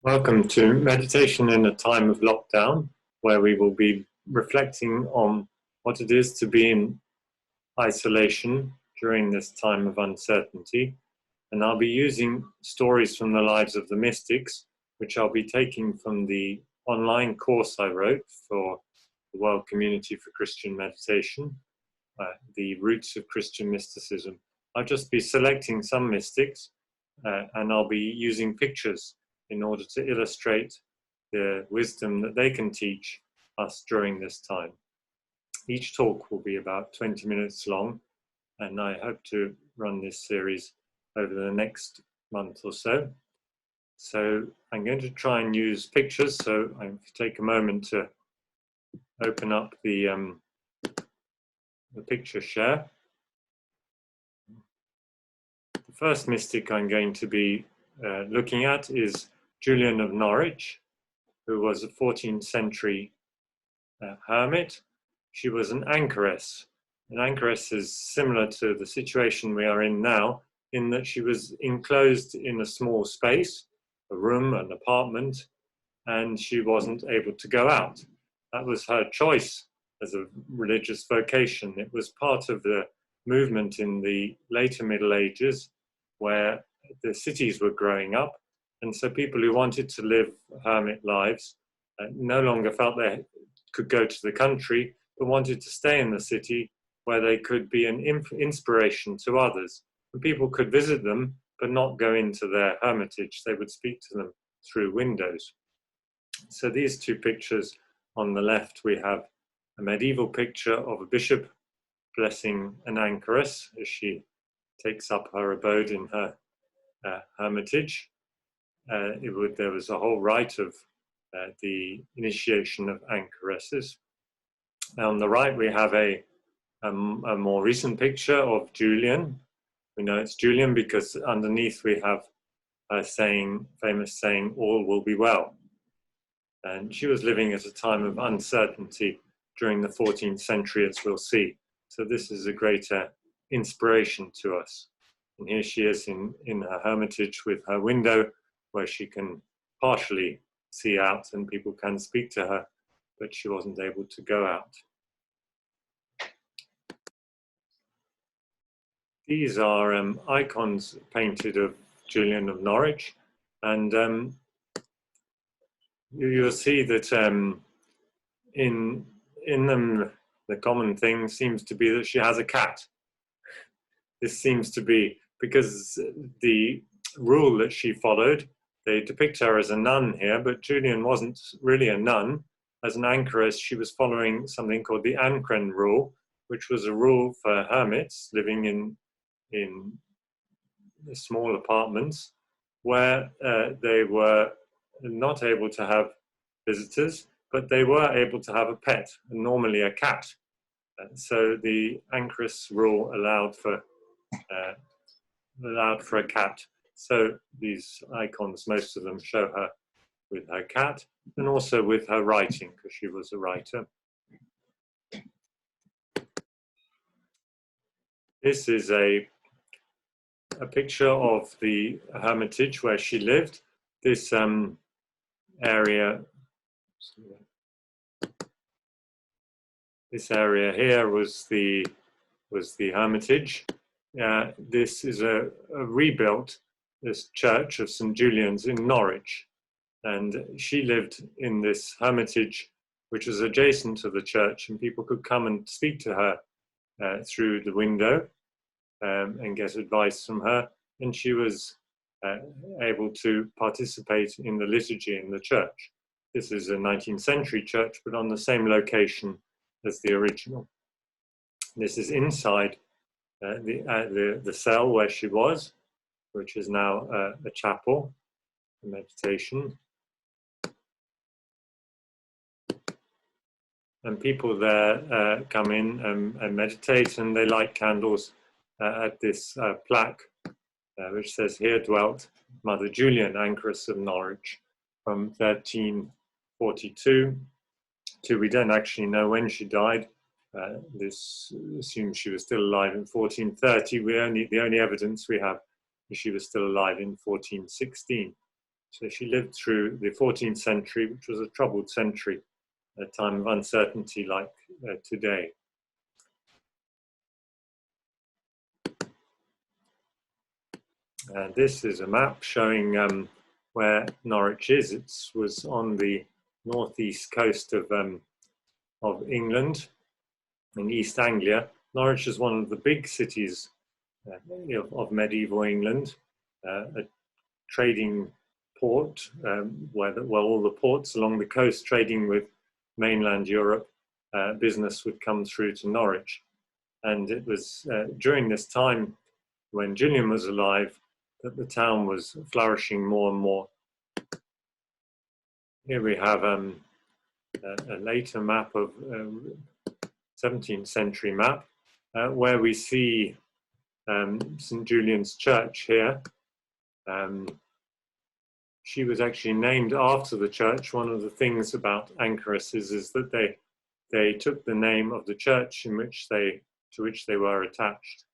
Welcome to Meditation in a Time of Lockdown, where we will be reflecting on what it is to be in isolation during this time of uncertainty. And I'll be using stories from the lives of the mystics, which I'll be taking from the online course I wrote for the World Community for Christian Meditation, The Roots of Christian Mysticism. I'll just be selecting some mystics and I'll be using pictures in order to illustrate the wisdom that they can teach us during this time. Each talk will be about 20 minutes long, and I hope to run this series over the next month or so. So I'm going to try and use pictures, so I take a moment to open up the picture share. The first mystic I'm going to be looking at is Julian of Norwich, who was a 14th century hermit. She was an anchoress. An anchoress is similar to the situation we are in now, in that she was enclosed in a small space, a room, an apartment, and she wasn't able to go out. That was her choice as a religious vocation. It was part of the movement in the later Middle Ages, where the cities were growing up, and so people who wanted to live hermit lives no longer felt they could go to the country, but wanted to stay in the city where they could be an inspiration to others. And people could visit them, but not go into their hermitage. They would speak to them through windows. So these two pictures on the left, we have a medieval picture of a bishop blessing an anchoress as she takes up her abode in her hermitage. There was a whole rite of the initiation of anchoresses. On the right, we have a more recent picture of Julian. We know it's Julian because underneath we have a famous saying, "All will be well." And she was living at a time of uncertainty during the 14th century, as we'll see. So this is a greater inspiration to us. And here she is in her hermitage with her window, where she can partially see out and people can speak to her, but she wasn't able to go out. These are icons painted of Julian of Norwich, and you'll see that in them the common thing seems to be that she has a cat. This seems to be because the rule that she followed, they depict her as a nun here, but Julian wasn't really a nun. As an anchoress, she was following something called the anchorite rule, which was a rule for hermits living in small apartments where they were not able to have visitors, but they were able to have a pet, normally a cat. So the anchoress rule allowed for a cat. So these icons, most of them show her with her cat and also with her writing, because she was a writer. This is a picture of the hermitage where she lived. This area here was the hermitage. This is a rebuilt this church of St. Julian's in Norwich, and she lived in this hermitage which was adjacent to the church, and people could come and speak to her through the window and get advice from her, and she was able to participate in the liturgy in the church. This is a 19th century church, but on the same location as the original. This is inside the cell where she was, which is now a chapel for meditation. And people there come in and meditate, and they light candles at this plaque, which says, "Here dwelt Mother Julian, anchoress of Norwich," from 1342 to, we don't actually know when she died. This assumes she was still alive in 1430. The only evidence we have is she was still alive in 1416. So she lived through the 14th century, which was a troubled century, a time of uncertainty like today. This is a map showing where Norwich is. It was on the northeast coast of England, in East Anglia. Norwich is one of the big cities of medieval England, a trading port where all the ports along the coast trading with mainland Europe, business would come through to Norwich. And it was during this time when Julian was alive that the town was flourishing more and more. Here we have a later map of 17th century map where we see St. Julian's Church here. She was actually named after the church. One of the things about anchoresses is that they took the name of the church to which they were attached.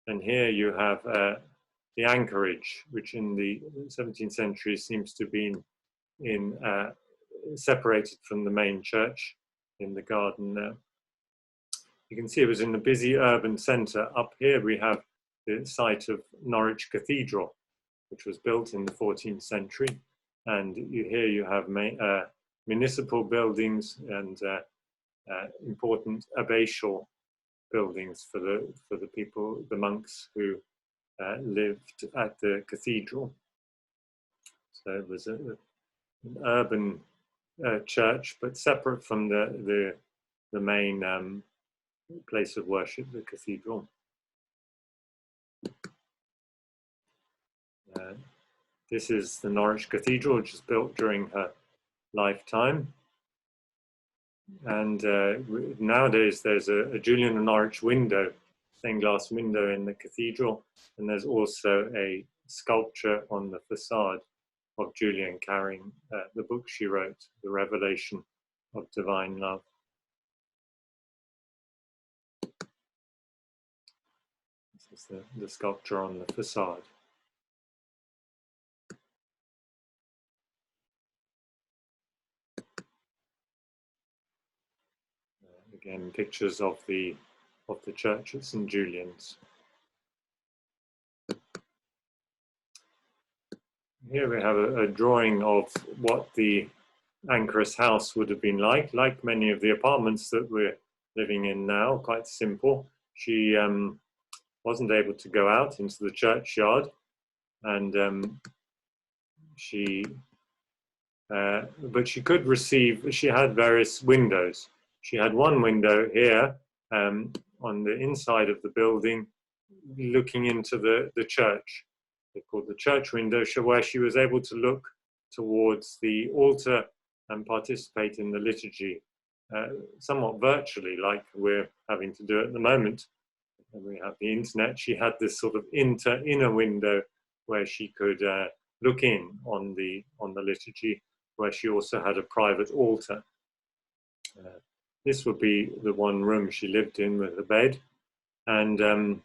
And here you have the anchorage, which in the 17th century seems to be separated from the main church in the garden there. You can see it was in the busy urban centre. Up here we have the site of Norwich Cathedral, which was built in the 14th century. And here you have municipal buildings and important abbatial buildings for the people, the monks who lived at the cathedral. So it was an urban church, but separate from the main place of worship, the cathedral. This is the Norwich Cathedral, which was built during her lifetime. And nowadays there's a Julian of Norwich window, stained glass window in the cathedral, and there's also a sculpture on the facade of Julian carrying the book she wrote, The Revelation of Divine Love. This is the sculpture on the facade. Again, pictures of the church at St. Julian's. Here we have a drawing of what the anchoress house would have been like many of the apartments that we're living in now, quite simple. She wasn't able to go out into the churchyard, and but she could receive, she had various windows. She had one window here on the inside of the building looking into the church. They called the church window, where she was able to look towards the altar and participate in the liturgy, somewhat virtually, like we're having to do at the moment. And we have the internet. She had this sort of inner window where she could look in on the liturgy, where she also had a private altar. This would be the one room she lived in with a bed, and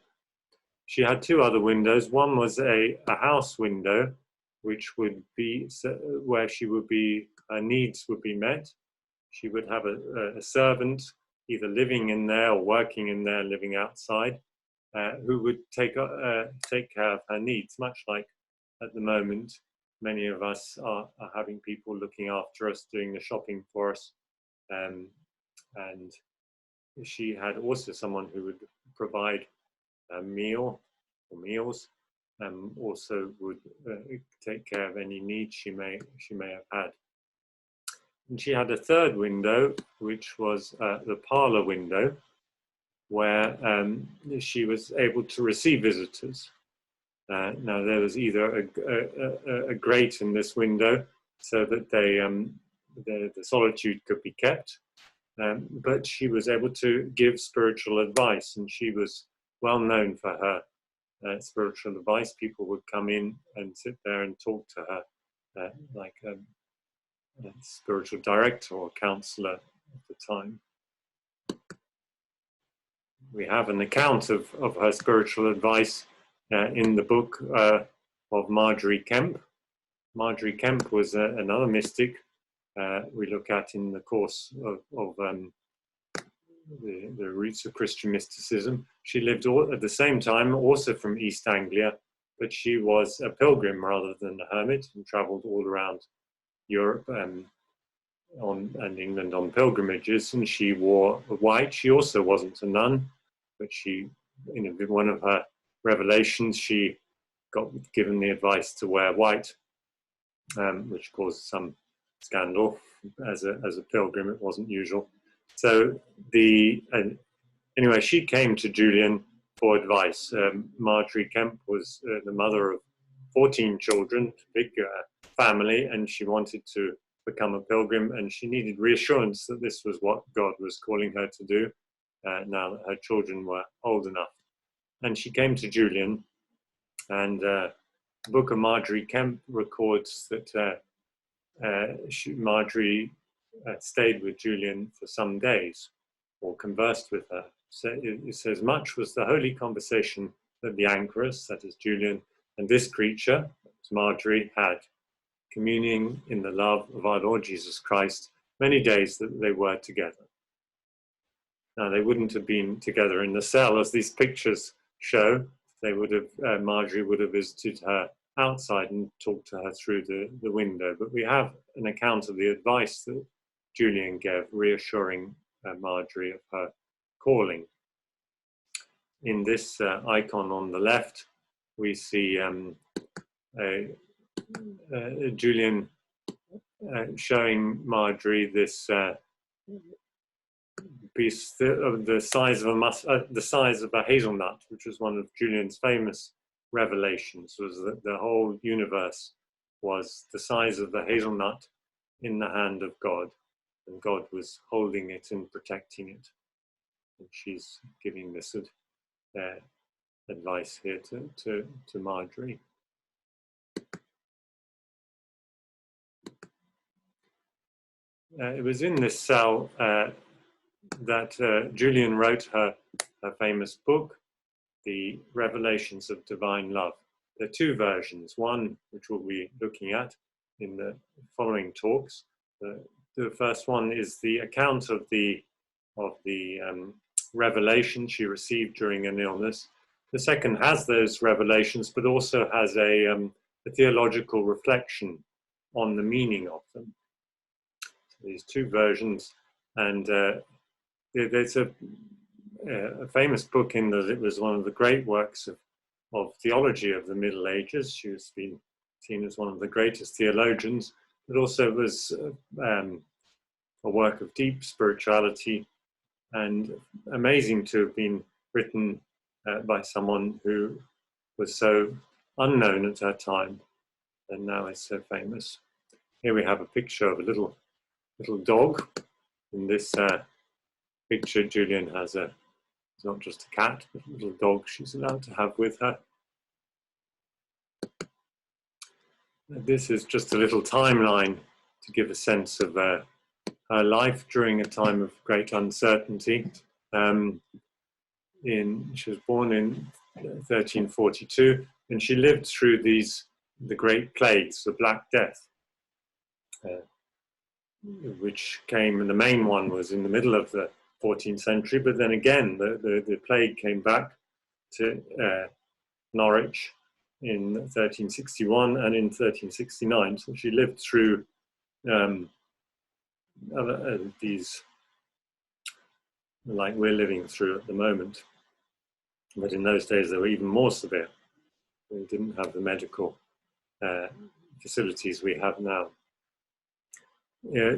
she had two other windows. One was a house window, which would be where her needs would be met. She would have a servant either living in there or working in there, living outside, who would take care of her needs, much like at the moment many of us are having people looking after us, doing the shopping for us. And she had also someone who would provide a meal or meals, and also would take care of any needs she may have had. And she had a third window, which was the parlour window, where she was able to receive visitors. Now there was either a grate in this window so that the solitude could be kept, but she was able to give spiritual advice, and she was well known for her spiritual advice. People would come in and sit there and talk to her like a spiritual director or counselor at the time. We have an account of her spiritual advice in the book of Margery Kempe, Margery Kempe was another mystic we look at in the course of the roots of Christian mysticism. She lived at the same time also from East Anglia, but she was a pilgrim rather than a hermit and travelled all around Europe and England on pilgrimages, and she wore white. She also wasn't a nun, but she, in one of her revelations, she got given the advice to wear white, which caused some scandal. As a pilgrim, it wasn't usual. So anyway, she came to Julian for advice. Margery Kempe was the mother of 14 children, big family, and she wanted to become a pilgrim, and she needed reassurance that this was what God was calling her to do now that her children were old enough. And she came to Julian, and the book of Margery Kempe records that Margery stayed with Julian for some days or conversed with her. So it says, much was the holy conversation that the anchoress, that is Julian, and this creature, Margery, had, communing in the love of our Lord Jesus Christ, many days that they were together. Now, they wouldn't have been together in the cell, as these pictures show. They would have, Margery would have visited her outside and talked to her through the window. But we have an account of the advice that Julian gave, reassuring Margery of her calling. In this icon on the left, we see Julian showing Margery this piece of the size of a hazelnut, which was one of Julian's famous revelations, was that the whole universe was the size of the hazelnut in the hand of God, and God was holding it and protecting it. And she's giving this advice here to Margery. It was in this cell that Julian wrote her famous book, The Revelations of Divine Love. There are two versions, one which we'll be looking at in the following talks. The first one is the account of the revelation she received during an illness. The second has those revelations, but also has a theological reflection on the meaning of them. So these two versions, and there's a famous book in that it was one of the great works of theology of the Middle Ages. She has been seen as one of the greatest theologians, but also was a work of deep spirituality, and amazing to have been written by someone who was so unknown at her time and now is so famous. Here we have a picture of a little dog. In this picture, Julian has it's not just a cat, but a little dog she's allowed to have with her. This is just a little timeline to give a sense of her life during a time of great uncertainty. She was born in 1342, and she lived through the Great Plagues, the Black Death, which came, and the main one was in the middle of the 14th century, but then again the plague came back to Norwich in 1361 and in 1369. So she lived through these like we're living through at the moment, but in those days they were even more severe. We didn't have the medical facilities we have now.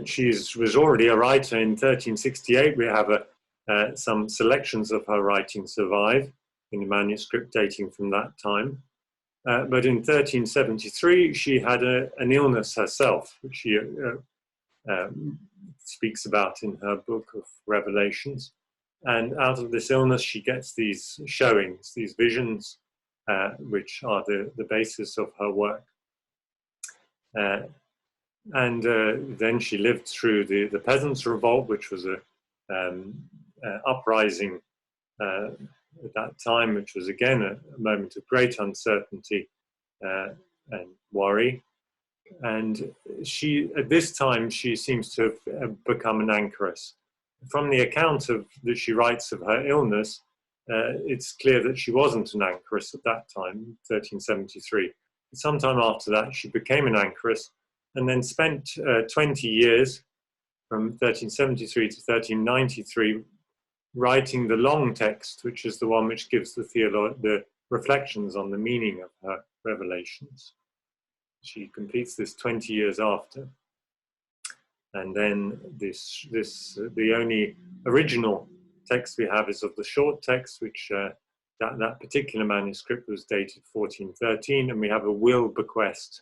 She was already a writer in 1368. We have some selections of her writing survive in a manuscript dating from that time. But in 1373, she had an illness herself, which she speaks about in her book of Revelations. And out of this illness, she gets these showings, these visions, which are the basis of her work. And then she lived through the Peasants' Revolt, which was an uprising at that time, which was again a moment of great uncertainty and worry. And she, at this time, she seems to have become an anchoress. From the account that she writes of her illness, it's clear that she wasn't an anchoress at that time, 1373. Sometime after that, she became an anchoress and then spent 20 years, from 1373 to 1393, writing the long text, which is the one which gives the reflections on the meaning of her revelations. She completes this 20 years after. And then the only original text we have is of the short text, which that particular manuscript was dated 1413, and we have a will bequest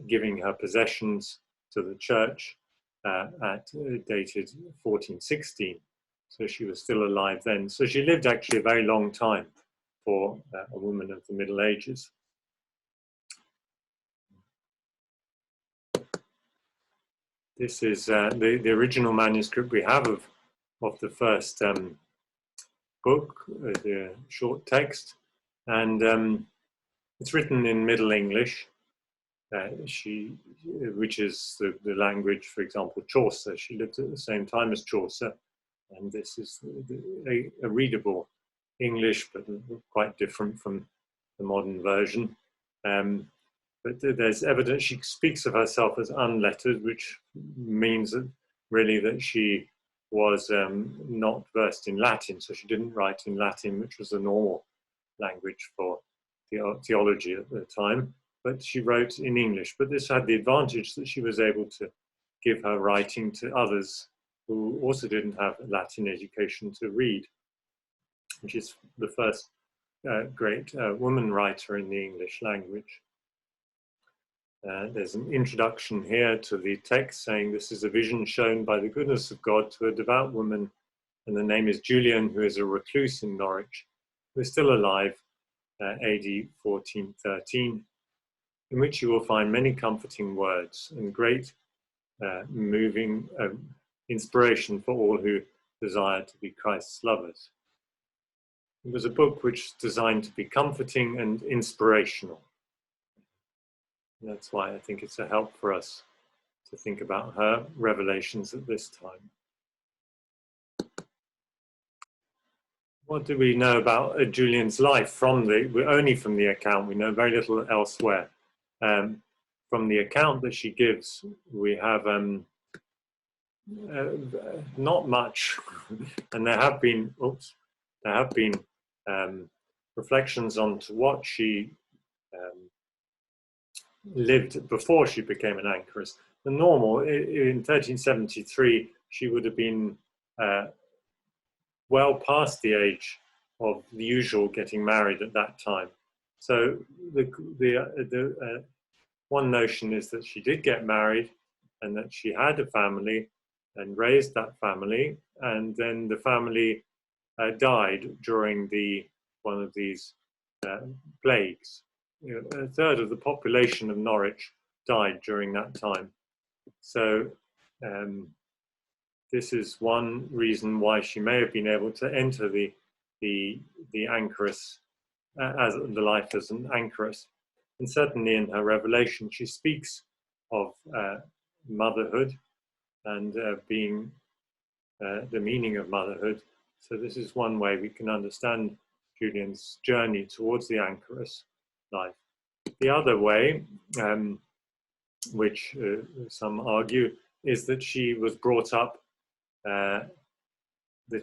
giving her possessions to the church dated 1416. So she was still alive then. So she lived actually a very long time for a woman of the Middle Ages. This is the original manuscript we have of the first book, the short text, and it's written in Middle English, which is the language, for example, Chaucer. She lived at the same time as Chaucer, and this is a readable English, but quite different from the modern version. But there's evidence she speaks of herself as unlettered, which means that really that she was not versed in Latin, so she didn't write in Latin, which was the normal language for theology at the time, but she wrote in English. But this had the advantage that she was able to give her writing to others who also didn't have Latin education to read, which is the first great woman writer in the English language. There's an introduction here to the text saying this is a vision shown by the goodness of God to a devout woman, and the name is Julian, who is a recluse in Norwich, who is still alive, AD 1413, in which you will find many comforting words and great moving inspiration for all who desire to be Christ's lovers. It was a book which was designed to be comforting and inspirational. That's why I think it's a help for us to think about her revelations at this time. What do we know about Julian's life only from the account? We know very little elsewhere. From the account that she gives, we have not much, and there have been reflections on to what she lived before she became an anchoress. The normal, in 1373, she would have been well past the age of the usual getting married at that time. So the one notion is that she did get married and that she had a family and raised that family, and then the family died during one of these plagues. A third of the population of Norwich died during that time. So this is one reason why she may have been able to enter the anchoress, as the life as an anchoress. And certainly in her revelation, she speaks of motherhood and being the meaning of motherhood. So this is one way we can understand Julian's journey towards the anchoress life. The other way, which some argue, is that she was brought up, that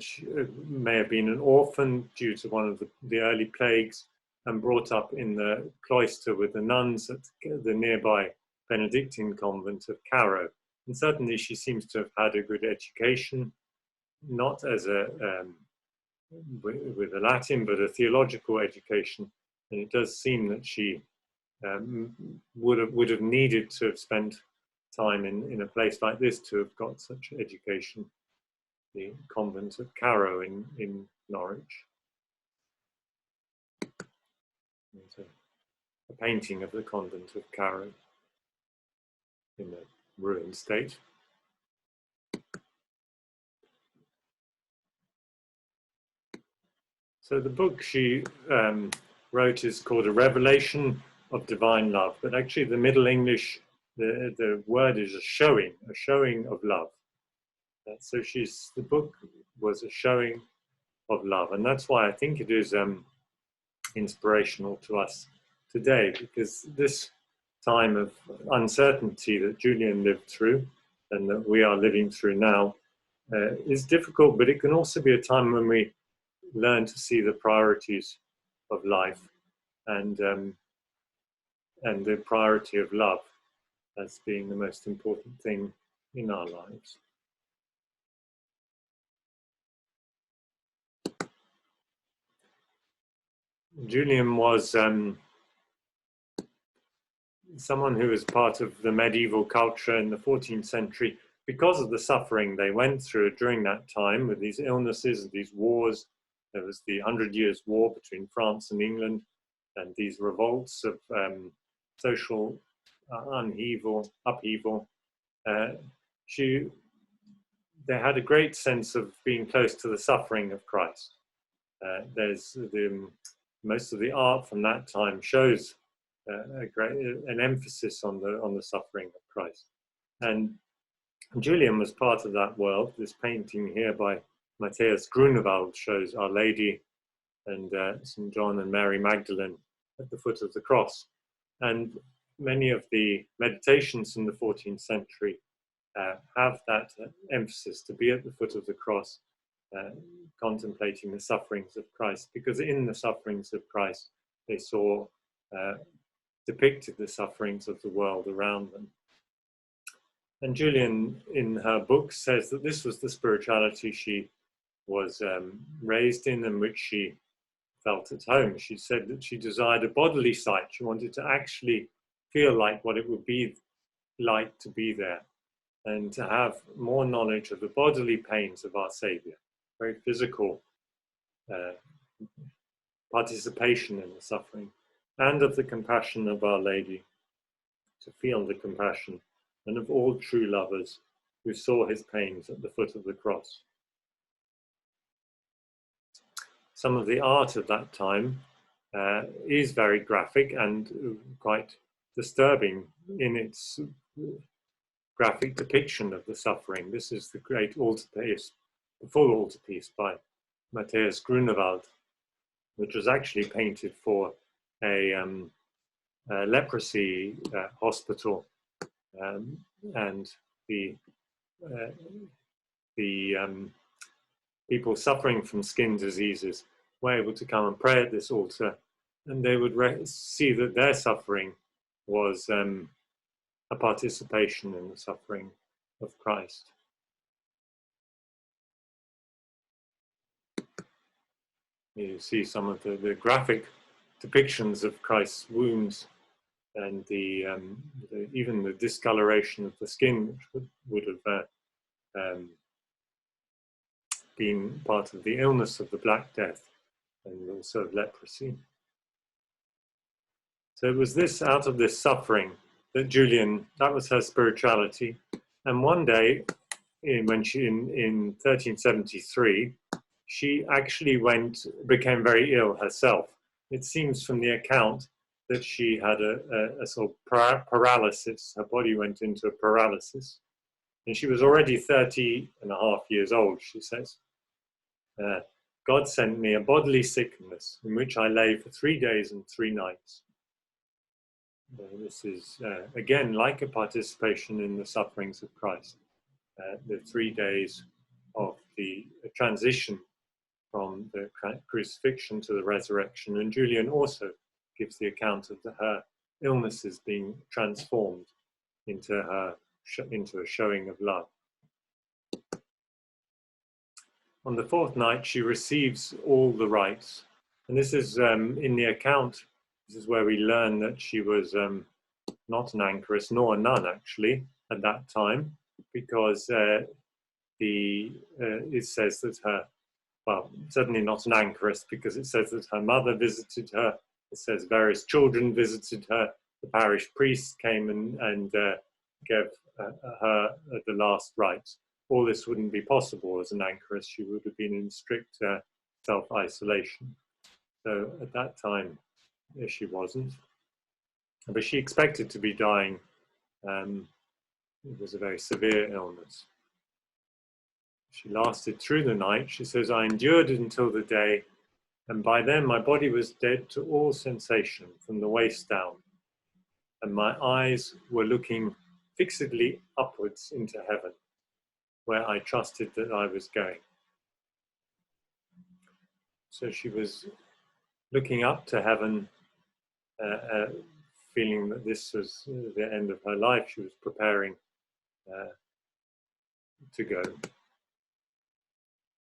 she may have been an orphan due to one of the early plagues, and brought up in the cloister with the nuns at the nearby Benedictine convent of Carrow. And certainly she seems to have had a good education, not as with a Latin, but a theological education. And it does seem that she would have needed to have spent time in a place like this to have got such education, the convent of Carrow in Norwich. There's a painting of the convent of Carrow in a ruined state. So the book she wrote is called A Revelation of Divine Love, but actually the Middle English the word is a showing of love. So the book was a showing of love, and that's why I think it is inspirational to us today, because this time of uncertainty that Julian lived through and that we are living through now is difficult, but it can also be a time when we learn to see the priorities of life and the priority of love as being the most important thing in our lives. Julian was someone who was part of the medieval culture in the 14th century because of the suffering they went through during that time with these illnesses and these wars. There was the 100 Years' War between France and England, and these revolts of social upheaval. They had a great sense of being close to the suffering of Christ. Most of the art from that time shows an emphasis on the suffering of Christ. And Julian was part of that world. This painting here by Matthias Grunewald shows Our Lady and St. John and Mary Magdalene at the foot of the cross. And many of the meditations in the 14th century have that emphasis to be at the foot of the cross, contemplating the sufferings of Christ, because in the sufferings of Christ, they saw depicted the sufferings of the world around them. And Julian, in her book, says that this was the spirituality she was raised in and which she felt at home. She said that she desired a bodily sight. She wanted to actually feel like what it would be like to be there and to have more knowledge of the bodily pains of our Saviour, very physical participation in the suffering, and of the compassion of Our Lady, to feel the compassion, and of all true lovers who saw his pains at the foot of the cross. Some of the art of that time is very graphic and quite disturbing in its graphic depiction of the suffering. This is the great altarpiece, the full altarpiece by Matthias Grunewald, which was actually painted for a leprosy hospital, and the people suffering from skin diseases were able to come and pray at this altar, and they would see that their suffering was a participation in the suffering of Christ. You see some of the graphic depictions of Christ's wounds and even the discoloration of the skin, which would have been part of the illness of the Black Death and also of leprosy. So it was out of this suffering that Julian, that was her spirituality. And one day, in 1373, she actually became very ill herself. It seems from the account that she had a sort of paralysis. Her body went into a paralysis. And she was already 30.5 years old, she says. God sent me a bodily sickness in which I lay for 3 days and 3 nights. This is, again, like a participation in the sufferings of Christ. The 3 days of the transition from the crucifixion to the resurrection. And Julian also gives the account of her illnesses being transformed into a showing of love. On the 4th night, she receives all the rites. And this is in the account, this is where we learn that she was not an anchoress nor a nun, actually, at that time, because it says that certainly not an anchoress, because it says that her mother visited her. It says various children visited her. The parish priest came and gave her the last rites. All this wouldn't be possible as an anchoress. She would have been in strict self-isolation. So at that time, she wasn't. But she expected to be dying It was a very severe illness. She lasted through the night. She says, I endured it until the day, and by then my body was dead to all sensation from the waist down, and my eyes were looking fixedly upwards into heaven, where I trusted that I was going. So she was looking up to heaven, feeling that this was the end of her life. She was preparing to go.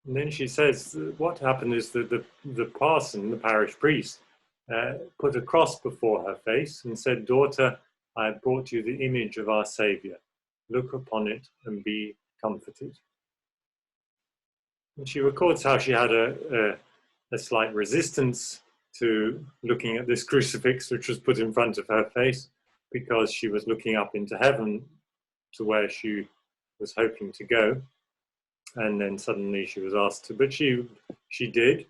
And then she says what happened is that the parson, the parish priest, put a cross before her face and said, Daughter, I have brought you the image of our Saviour. Look upon it and be comforted. And she records how she had a slight resistance to looking at this crucifix which was put in front of her face, because she was looking up into heaven to where she was hoping to go. And then suddenly she was asked to, but she did,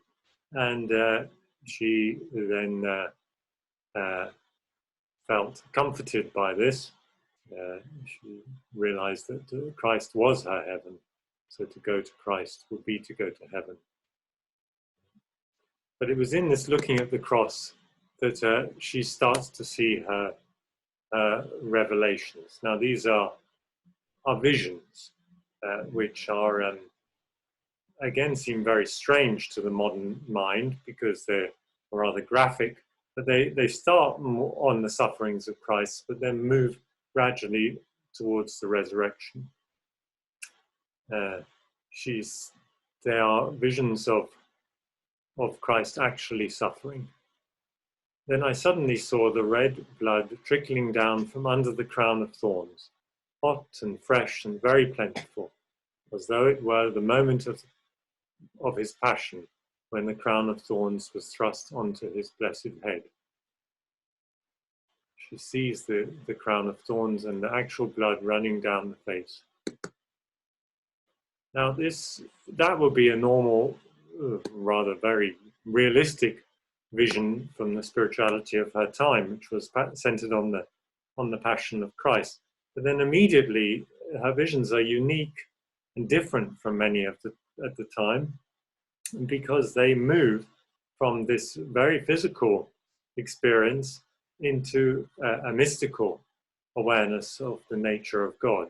and she then felt comforted by this. She realized that Christ was her heaven, so to go to Christ would be to go to heaven. But it was in this looking at the cross that she starts to see her revelations. Now these are visions, which are again seem very strange to the modern mind because they're rather graphic, but they start on the sufferings of Christ, but then move gradually towards the resurrection. They are visions of Christ actually suffering. Then I suddenly saw the red blood trickling down from under the crown of thorns, hot and fresh and very plentiful, as though it were the moment of his passion, when the crown of thorns was thrust onto his blessed head. She sees the crown of thorns and the actual blood running down the face. Now that would be a normal, rather very realistic vision from the spirituality of her time, which was centered on the passion of Christ. But then immediately her visions are unique and different from many at the time, because they move from this very physical experience into a mystical awareness of the nature of God.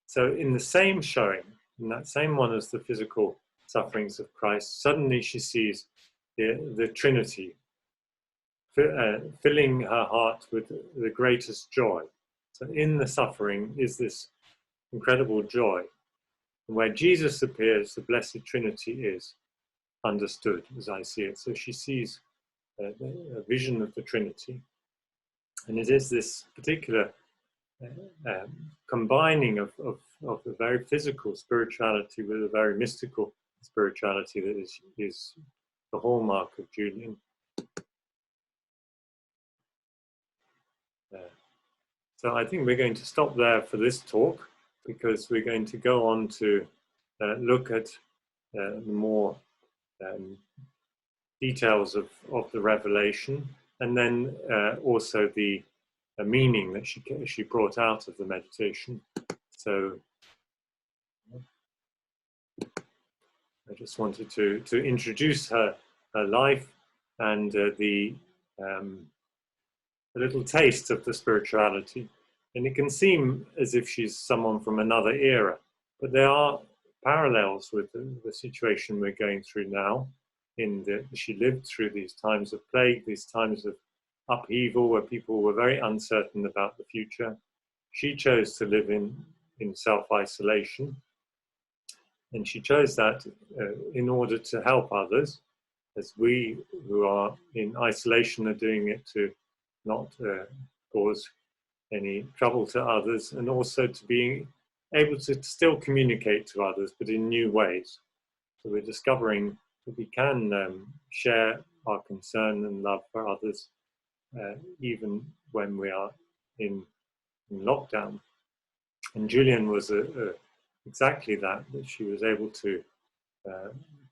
So in the same showing, in that same one as the physical sufferings of Christ, suddenly she sees the Trinity filling her heart with the greatest joy. So in the suffering is this incredible joy. And where Jesus appears, the Blessed Trinity is understood, as I see it. So she sees a vision of the Trinity. And it is this particular combining of the very physical spirituality with a very mystical spirituality that is the hallmark of Julian. So I think we're going to stop there for this talk, because we're going to go on to look at the more details of the revelation, and then also the meaning that she brought out of the meditation. So I just wanted to introduce her life and a little taste of the spirituality. And it can seem as if she's someone from another era, but there are parallels with the situation we're going through now. She lived through these times of plague, these times of upheaval where people were very uncertain about the future. She chose to live in self-isolation, and she chose that in order to help others, as we who are in isolation are doing it to not cause any trouble to others, and also to being able to still communicate to others, but in new ways. So we're discovering that we can share our concern and love for others, even when we are in lockdown. And Julian was exactly that she was able to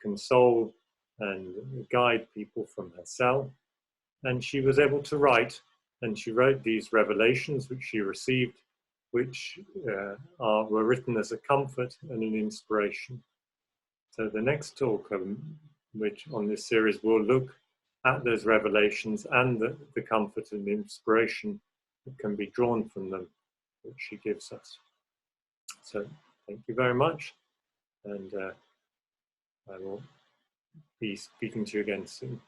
console and guide people from her cell. And she was able to write And she wrote these revelations which she received, which were written as a comfort and an inspiration. So the next talk which on this series will look at those revelations and the comfort and the inspiration that can be drawn from them, which she gives us. So thank you very much, and I will be speaking to you again soon.